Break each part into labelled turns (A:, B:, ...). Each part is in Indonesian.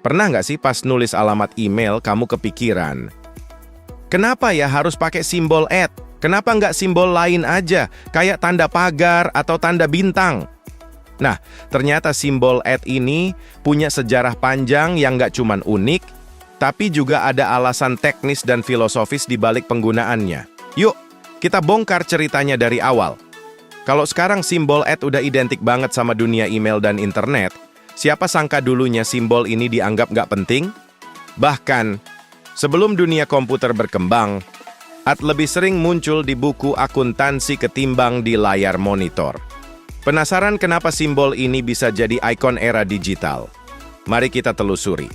A: Pernah nggak sih pas nulis alamat email kamu kepikiran, kenapa ya harus pakai simbol @? Kenapa nggak simbol lain aja, kayak tanda pagar atau tanda bintang? Nah, ternyata simbol @ ini punya sejarah panjang yang nggak cuman unik, tapi juga ada alasan teknis dan filosofis di balik penggunaannya. Yuk, kita bongkar ceritanya dari awal. Kalau sekarang simbol @ udah identik banget sama dunia email dan internet, siapa sangka dulunya simbol ini dianggap nggak penting? Bahkan, sebelum dunia komputer berkembang, @ lebih sering muncul di buku akuntansi ketimbang di layar monitor. Penasaran kenapa simbol ini bisa jadi ikon era digital? Mari kita telusuri.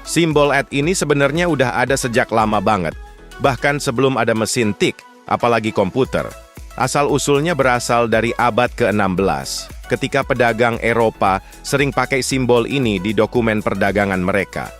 A: Simbol @ ini sebenarnya udah ada sejak lama banget, bahkan sebelum ada mesin tik, apalagi komputer. Asal-usulnya berasal dari abad ke-16, ketika pedagang Eropa sering pakai simbol ini di dokumen perdagangan mereka.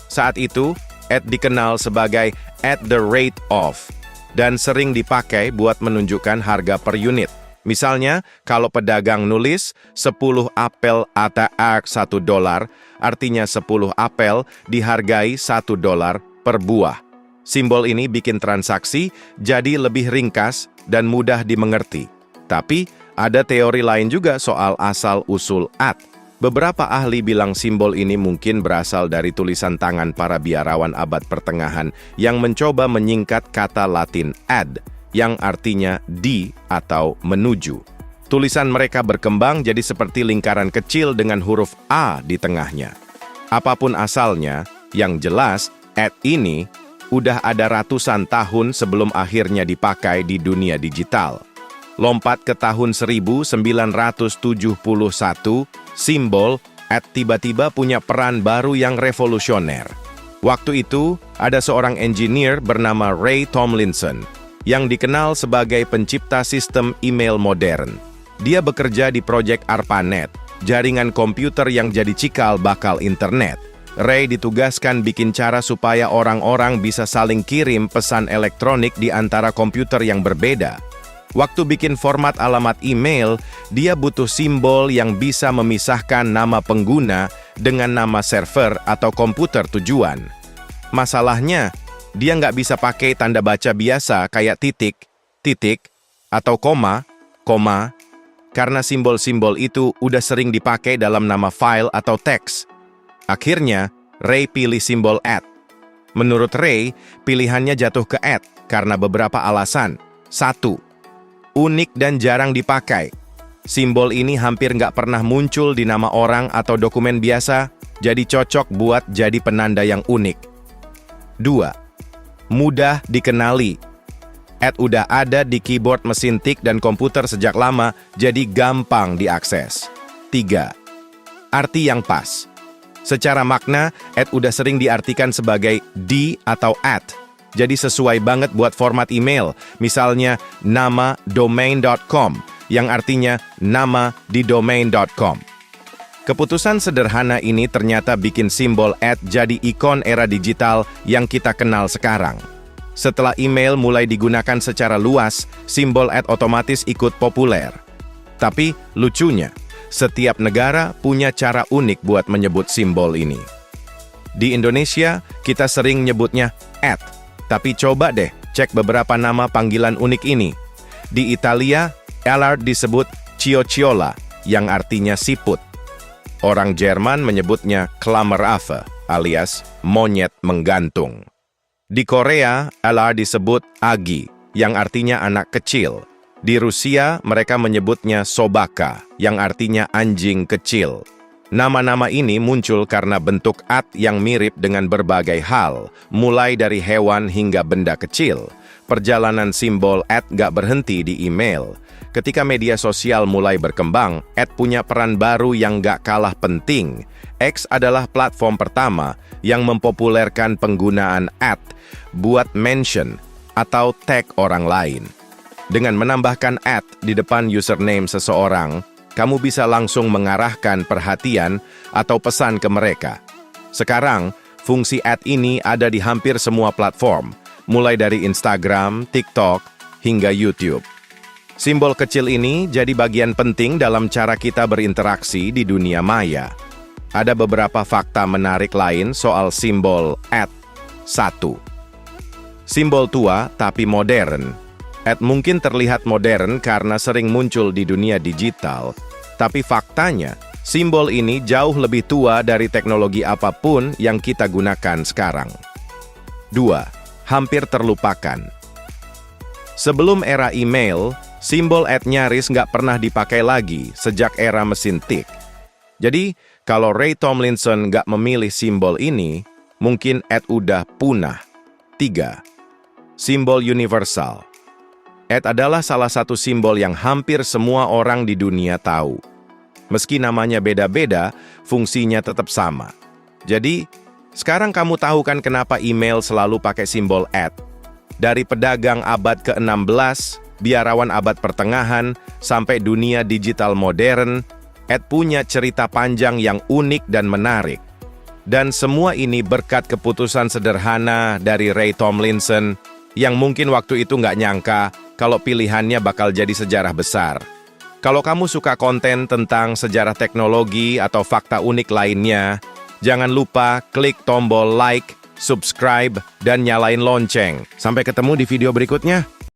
A: Saat itu, @ dikenal sebagai @the-rate-of, dan sering dipakai buat menunjukkan harga per unit. Misalnya, kalau pedagang nulis 10 apel ATR $1, artinya 10 apel dihargai $1 per buah. Simbol ini bikin transaksi jadi lebih ringkas dan mudah dimengerti. Tapi, ada teori lain juga soal asal-usul @. Beberapa ahli bilang simbol ini mungkin berasal dari tulisan tangan para biarawan abad pertengahan yang mencoba menyingkat kata Latin ad, yang artinya di atau menuju. Tulisan mereka berkembang jadi seperti lingkaran kecil dengan huruf A di tengahnya. Apapun asalnya, yang jelas, @ ini udah ada ratusan tahun sebelum akhirnya dipakai di dunia digital. Lompat ke tahun 1971, simbol @ tiba-tiba punya peran baru yang revolusioner. Waktu itu, ada seorang engineer bernama Ray Tomlinson, yang dikenal sebagai pencipta sistem email modern. Dia bekerja di proyek ARPANET, jaringan komputer yang jadi cikal bakal internet. Ray ditugaskan bikin cara supaya orang-orang bisa saling kirim pesan elektronik di antara komputer yang berbeda. Waktu bikin format alamat email, dia butuh simbol yang bisa memisahkan nama pengguna dengan nama server atau komputer tujuan. Masalahnya, dia nggak bisa pakai tanda baca biasa kayak titik, titik, atau koma, karena simbol-simbol itu udah sering dipakai dalam nama file atau teks. Akhirnya, Ray pilih simbol @. Menurut Ray, pilihannya jatuh ke @ karena beberapa alasan. 1. Unik dan jarang dipakai. Simbol ini hampir nggak pernah muncul di nama orang atau dokumen biasa, jadi cocok buat jadi penanda yang unik. 2. Mudah dikenali. @ udah ada di keyboard mesin tik dan komputer sejak lama, jadi gampang diakses. 3. Arti yang pas. Secara makna, @ udah sering diartikan sebagai di atau @, jadi sesuai banget buat format email, misalnya nama domain.com, yang artinya nama di domain.com. Keputusan sederhana ini ternyata bikin simbol @ jadi ikon era digital yang kita kenal sekarang. Setelah email mulai digunakan secara luas, simbol @ otomatis ikut populer. Tapi lucunya, setiap negara punya cara unik buat menyebut simbol ini. Di Indonesia, kita sering nyebutnya @, tapi coba deh cek beberapa nama panggilan unik ini. Di Italia, Allard disebut Ciocciola, yang artinya siput. Orang Jerman menyebutnya Klammeraffe, alias monyet menggantung. Di Korea, Allard disebut Agi, yang artinya anak kecil. Di Rusia, mereka menyebutnya Sobaka, yang artinya anjing kecil. Nama-nama ini muncul karena bentuk @ yang mirip dengan berbagai hal, mulai dari hewan hingga benda kecil. Perjalanan simbol @ gak berhenti di email. Ketika media sosial mulai berkembang, @ punya peran baru yang gak kalah penting. X adalah platform pertama yang mempopulerkan penggunaan @ buat mention atau tag orang lain. Dengan menambahkan @ di depan username seseorang, kamu bisa langsung mengarahkan perhatian atau pesan ke mereka. Sekarang, fungsi @ ini ada di hampir semua platform, mulai dari Instagram, TikTok, hingga YouTube. Simbol kecil ini jadi bagian penting dalam cara kita berinteraksi di dunia maya. ada beberapa fakta menarik lain soal simbol @ 1. Simbol tua tapi modern. @ mungkin terlihat modern karena sering muncul di dunia digital, tapi faktanya, simbol ini jauh lebih tua dari teknologi apapun yang kita gunakan sekarang. 2. Hampir terlupakan. Sebelum era email, simbol @ nyaris nggak pernah dipakai lagi sejak era mesin tik. Jadi, kalau Ray Tomlinson nggak memilih simbol ini, mungkin @ udah punah. 3. Simbol universal. @ adalah salah satu simbol yang hampir semua orang di dunia tahu. Meski namanya beda-beda, fungsinya tetap sama. Jadi, sekarang kamu tahu kan kenapa email selalu pakai simbol @. Dari pedagang abad ke-16, biarawan abad pertengahan, sampai dunia digital modern, @ punya cerita panjang yang unik dan menarik. Dan semua ini berkat keputusan sederhana dari Ray Tomlinson, yang mungkin waktu itu nggak nyangka kalau pilihannya bakal jadi sejarah besar. Kalau kamu suka konten tentang sejarah teknologi atau fakta unik lainnya, jangan lupa klik tombol like, subscribe, dan nyalain lonceng. Sampai ketemu di video berikutnya.